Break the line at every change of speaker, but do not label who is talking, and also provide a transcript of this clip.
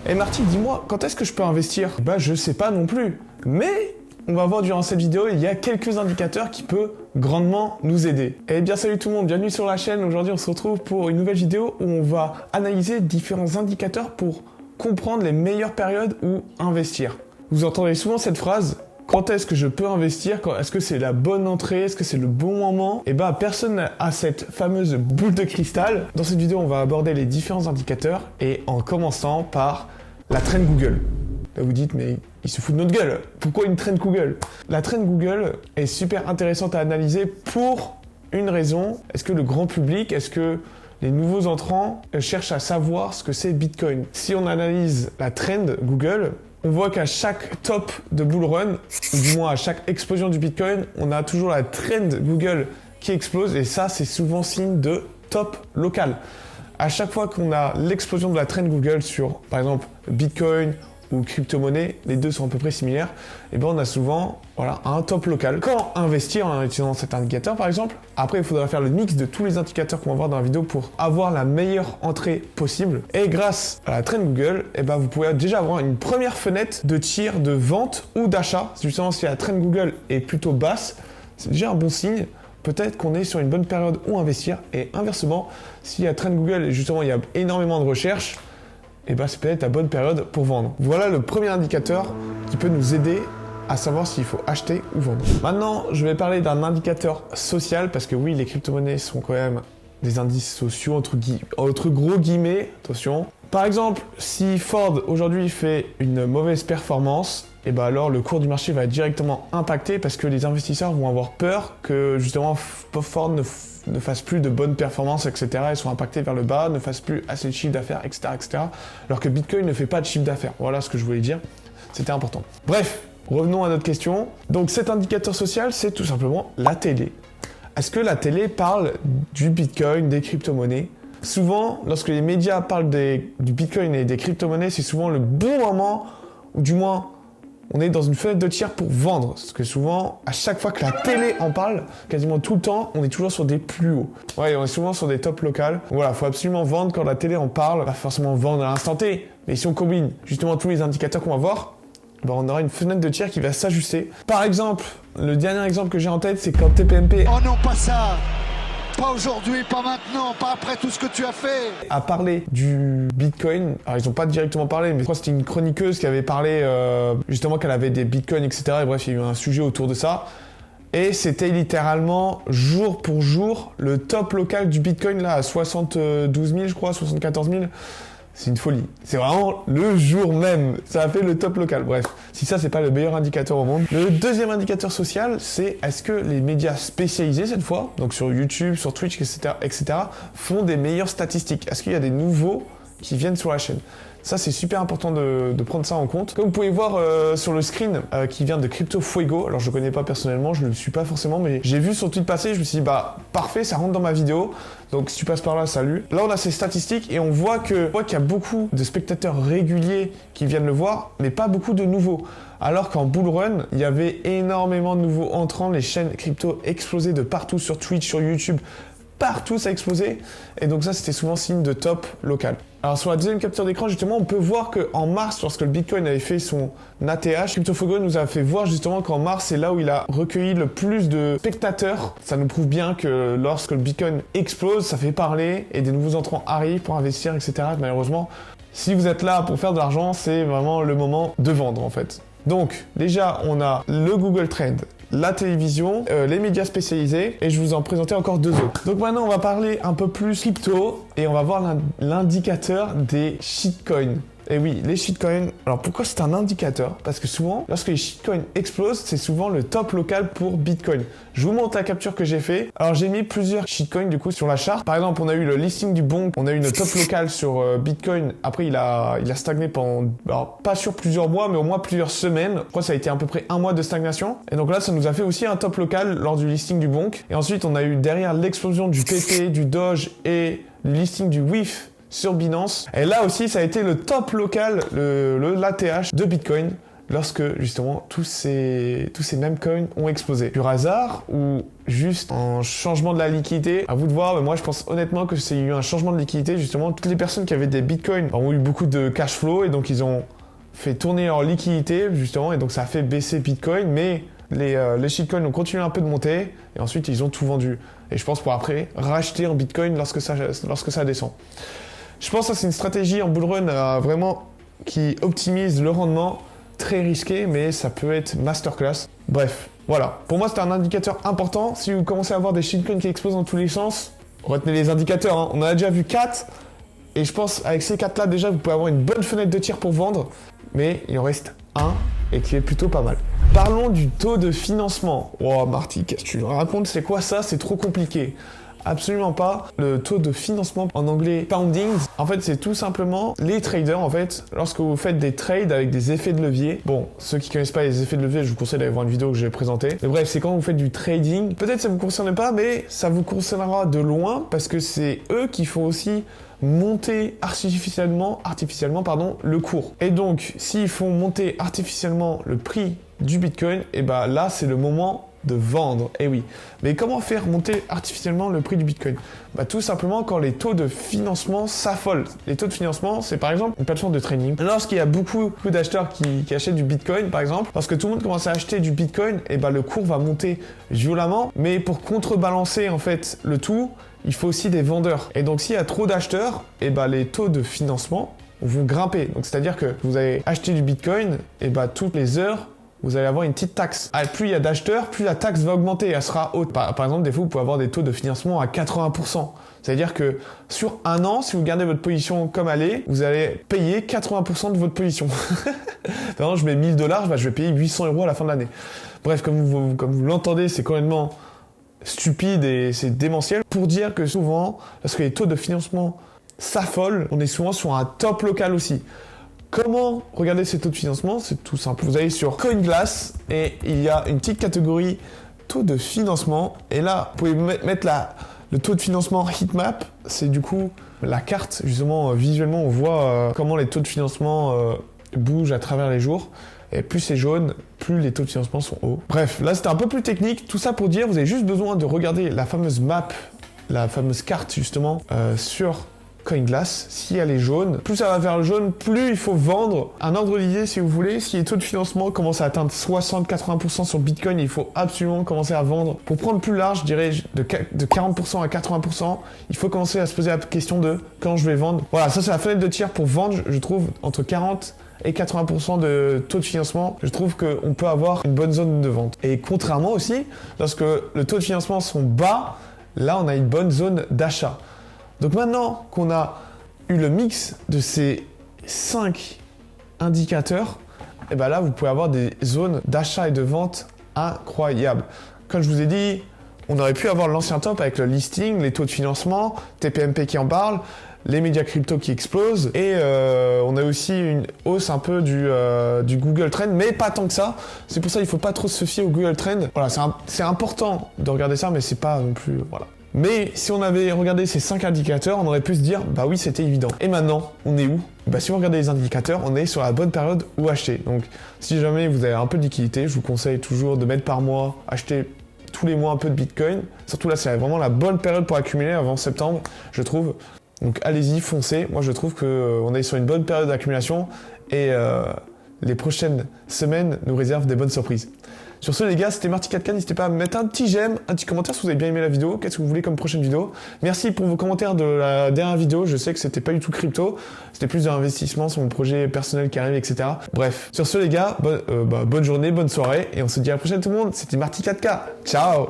Et Marty, dis-moi, quand est-ce que je peux investir? Bah je sais pas non plus. Mais on va voir durant cette vidéo, il y a quelques indicateurs qui peuvent grandement nous aider. Eh bien salut tout le monde, bienvenue sur la chaîne. Aujourd'hui on se retrouve pour une nouvelle vidéo où on va analyser différents indicateurs pour comprendre les meilleures périodes où investir. Vous entendez souvent cette phrase, quand est-ce que je peux investir? Est-ce que c'est la bonne entrée? Est-ce que c'est le bon moment? Et bah personne n'a cette fameuse boule de cristal. Dans cette vidéo on va aborder les différents indicateurs et en commençant par la trend Google. Là vous dites mais il se fout de notre gueule, pourquoi une trend Google? La trend Google est super intéressante à analyser pour une raison. Est-ce que le grand public, est-ce que les nouveaux entrants cherchent à savoir ce que c'est Bitcoin? Si on analyse la trend Google, on voit qu'à chaque top de bull run, ou du moins à chaque explosion du Bitcoin, on a toujours la trend Google qui explose et ça c'est souvent signe de top local. À chaque fois qu'on a l'explosion de la trend Google sur par exemple Bitcoin ou crypto-monnaie, les deux sont à peu près similaires, et ben on a souvent un top local. Quand investir en utilisant cet indicateur par exemple, après il faudra faire le mix de tous les indicateurs qu'on va voir dans la vidéo pour avoir la meilleure entrée possible. Et grâce à la trend Google, et ben vous pouvez déjà avoir une première fenêtre de tir de vente ou d'achat. Justement si la trend Google est plutôt basse, c'est déjà un bon signe. Peut-être qu'on est sur une bonne période où investir, et inversement, si la trend Google, justement il y a énormément de recherches, et bah c'est peut-être la bonne période pour vendre. Voilà le premier indicateur qui peut nous aider à savoir s'il faut acheter ou vendre. Maintenant, je vais parler d'un indicateur social, parce que oui, les crypto-monnaies sont quand même des indices sociaux, entre gros guillemets, attention. Par exemple, si Ford aujourd'hui fait une mauvaise performance, et bah alors le cours du marché va être directement impacté parce que les investisseurs vont avoir peur que justement Ford ne fasse plus de bonnes performances, etc. Ils sont impactés vers le bas, ne fassent plus assez de chiffre d'affaires, etc., etc. Alors que Bitcoin ne fait pas de chiffre d'affaires. Voilà ce que je voulais dire. C'était important. Bref, revenons à notre question. Donc cet indicateur social, c'est tout simplement la télé. Est-ce que la télé parle du Bitcoin, des crypto-monnaies? Souvent, lorsque les médias parlent du Bitcoin et des crypto-monnaies, c'est souvent le bon moment, ou du moins, on est dans une fenêtre de tir pour vendre. Parce que souvent, à chaque fois que la télé en parle, quasiment tout le temps, on est toujours sur des plus hauts. Ouais, on est souvent sur des tops locales. Voilà, il faut absolument vendre quand la télé en parle. Pas forcément vendre à l'instant T. Mais si on combine justement tous les indicateurs qu'on va voir, ben on aura une fenêtre de tir qui va s'ajuster. Par exemple, le dernier exemple que j'ai en tête, c'est quand TPMP...
Oh non, pas ça! Pas aujourd'hui, pas maintenant, pas après tout ce que tu as fait.
A parlé du Bitcoin. Alors ils n'ont pas directement parlé, mais je crois que c'était une chroniqueuse qui avait parlé justement qu'elle avait des Bitcoins, etc. Et bref, il y a eu un sujet autour de ça. Et c'était littéralement jour pour jour le top local du Bitcoin là à 72 000, je crois, 74 000. C'est une folie. C'est vraiment le jour même. Ça a fait le top local. Bref, si ça, c'est pas le meilleur indicateur au monde. Le deuxième indicateur social, c'est est-ce que les médias spécialisés, cette fois, donc sur YouTube, sur Twitch, etc., font des meilleures statistiques? Est-ce qu'il y a des nouveaux qui viennent sur la chaîne? Ça, c'est super important de prendre ça en compte. Comme vous pouvez voir sur le screen qui vient de Crypto Fuego, alors je ne connais pas personnellement, je ne le suis pas forcément, mais j'ai vu son tweet passer, je me suis dit, bah parfait, ça rentre dans ma vidéo. Donc si tu passes par là, salut. Là, on a ces statistiques et on voit qu'il y a beaucoup de spectateurs réguliers qui viennent le voir, mais pas beaucoup de nouveaux. Alors qu'en bull run, il y avait énormément de nouveaux entrants, les chaînes crypto explosaient de partout sur Twitch, sur YouTube. Partout ça a explosé, et donc ça c'était souvent signe de top local. Alors sur la deuxième capture d'écran justement on peut voir qu'en mars, lorsque le Bitcoin avait fait son ATH, CryptoFuego nous a fait voir justement qu'en mars c'est là où il a recueilli le plus de spectateurs. Ça nous prouve bien que lorsque le Bitcoin explose, ça fait parler et des nouveaux entrants arrivent pour investir, etc. Malheureusement, si vous êtes là pour faire de l'argent, c'est vraiment le moment de vendre en fait. Donc déjà on a le Google Trend, la télévision, les médias spécialisés, et je vous en présentais encore deux autres. Donc maintenant on va parler un peu plus crypto et on va voir l'indicateur des shitcoins. Et oui, les shitcoins, alors pourquoi c'est un indicateur? Parce que souvent, lorsque les shitcoins explosent, c'est souvent le top local pour Bitcoin. Je vous montre la capture que j'ai fait. Alors j'ai mis plusieurs shitcoins du coup sur la charte. Par exemple, on a eu le listing du Bonk, on a eu une top local sur Bitcoin. Après, il a stagné pendant, alors pas sur plusieurs mois, mais au moins plusieurs semaines. Je crois que ça a été à peu près un mois de stagnation. Et donc là, ça nous a fait aussi un top local lors du listing du Bonk. Et ensuite, on a eu derrière l'explosion du PP, du Doge et le listing du WIF sur Binance. Et là aussi, ça a été le top local, l'ATH de Bitcoin. lorsque justement tous ces mêmes coins ont explosé. Pur hasard ou juste un changement de la liquidité, à vous de voir, mais moi je pense honnêtement que c'est eu un changement de liquidité. Justement, toutes les personnes qui avaient des bitcoins ont eu beaucoup de cash flow et donc ils ont fait tourner leur liquidité justement et donc ça a fait baisser Bitcoin, mais les shitcoins ont continué un peu de monter et ensuite ils ont tout vendu. Et je pense pour après racheter en Bitcoin lorsque ça descend. Je pense que c'est une stratégie en bull run vraiment qui optimise le rendement, très risqué, mais ça peut être masterclass. Bref, voilà. Pour moi, c'est un indicateur important. Si vous commencez à avoir des shitcoins qui explosent dans tous les sens, retenez les indicateurs. Hein. On en a déjà vu 4. Et je pense avec ces 4 là, déjà, vous pouvez avoir une bonne fenêtre de tir pour vendre. Mais il en reste un et qui est plutôt pas mal. Parlons du taux de financement. Oh, Marty, qu'est-ce que tu racontes? C'est quoi ça? C'est trop compliqué. Absolument pas. Le taux de financement, en anglais poundings, en fait c'est tout simplement les traders en fait, lorsque vous faites des trades avec des effets de levier. Bon, ceux qui connaissent pas les effets de levier, je vous conseille d'aller voir une vidéo que j'ai présentée. Mais bref, c'est quand vous faites du trading, peut-être ça vous concerne pas, mais ça vous concernera de loin parce que c'est eux qui font aussi monter artificiellement le cours. Et donc, s'ils font monter artificiellement le prix du Bitcoin, et bah là c'est le moment de vendre, et oui. Mais comment faire monter artificiellement le prix du Bitcoin? Bah tout simplement quand les taux de financement s'affolent. Les taux de financement, c'est par exemple une plateforme de trading. Lorsqu'il y a beaucoup d'acheteurs qui achètent du Bitcoin, par exemple, parce que tout le monde commence à acheter du Bitcoin, et bah le cours va monter violemment. Mais pour contrebalancer en fait le tout, il faut aussi des vendeurs. Et donc s'il y a trop d'acheteurs, et bah les taux de financement vont grimper. Donc c'est-à-dire que vous avez acheté du Bitcoin, et bah toutes les heures, vous allez avoir une petite taxe. Plus il y a d'acheteurs, plus la taxe va augmenter, elle sera haute. Par exemple, des fois, vous pouvez avoir des taux de financement à 80%. C'est-à-dire que sur un an, si vous gardez votre position comme elle est, vous allez payer 80% de votre position. Par exemple, je mets 1000 $, bah, je vais payer 800 € à la fin de l'année. Bref, comme vous l'entendez, c'est complètement stupide et c'est démentiel. Pour dire que souvent, parce que les taux de financement s'affolent, on est souvent sur un top local aussi. Comment regarder ces taux de financement? C'est tout simple. Vous allez sur CoinGlass et il y a une petite catégorie taux de financement. Et là, vous pouvez mettre le taux de financement heatmap. C'est du coup la carte, justement, visuellement, on voit comment les taux de financement bougent à travers les jours. Et plus c'est jaune, plus les taux de financement sont hauts. Bref, là c'était un peu plus technique. Tout ça pour dire, vous avez juste besoin de regarder la fameuse map, la fameuse carte justement, sur CoinGlass. Si elle est jaune, plus ça va vers le jaune, plus il faut vendre. Un ordre d'idée si vous voulez, si les taux de financement commencent à atteindre 60-80% sur Bitcoin, il faut absolument commencer à vendre. Pour prendre plus large, je dirais de 40% à 80%, il faut commencer à se poser la question de quand je vais vendre. Voilà, ça c'est la fenêtre de tir pour vendre, je trouve, entre 40 et 80% de taux de financement, je trouve qu'on peut avoir une bonne zone de vente. Et contrairement aussi, lorsque le taux de financement sont bas, là on a une bonne zone d'achat. Donc maintenant qu'on a eu le mix de ces 5 indicateurs, et ben là vous pouvez avoir des zones d'achat et de vente incroyables. Comme je vous ai dit, on aurait pu avoir l'ancien top avec le listing, les taux de financement, TPMP qui en parle, les médias crypto qui explosent, et on a aussi une hausse un peu du Google Trend, mais pas tant que ça. C'est pour ça qu'il ne faut pas trop se fier au Google Trend. Voilà, c'est important de regarder ça, mais c'est pas non plus... voilà. Mais si on avait regardé ces 5 indicateurs, on aurait pu se dire, bah oui, c'était évident. Et maintenant, on est où? Bah si vous regardez les indicateurs, on est sur la bonne période où acheter. Donc si jamais vous avez un peu de liquidité, je vous conseille toujours de mettre par mois, acheter tous les mois un peu de Bitcoin. Surtout là, c'est vraiment la bonne période pour accumuler avant septembre, je trouve. Donc allez-y, foncez. Moi, je trouve qu'on est sur une bonne période d'accumulation et les prochaines semaines nous réservent des bonnes surprises. Sur ce les gars, c'était Marty 4K, n'hésitez pas à mettre un petit j'aime, un petit commentaire si vous avez bien aimé la vidéo, qu'est-ce que vous voulez comme prochaine vidéo. Merci pour vos commentaires de la dernière vidéo, je sais que c'était pas du tout crypto, c'était plus de l'investissement sur mon projet personnel qui arrive, etc. Bref, sur ce les gars, bonne journée, bonne soirée, et on se dit à la prochaine tout le monde, c'était Marty 4K, ciao.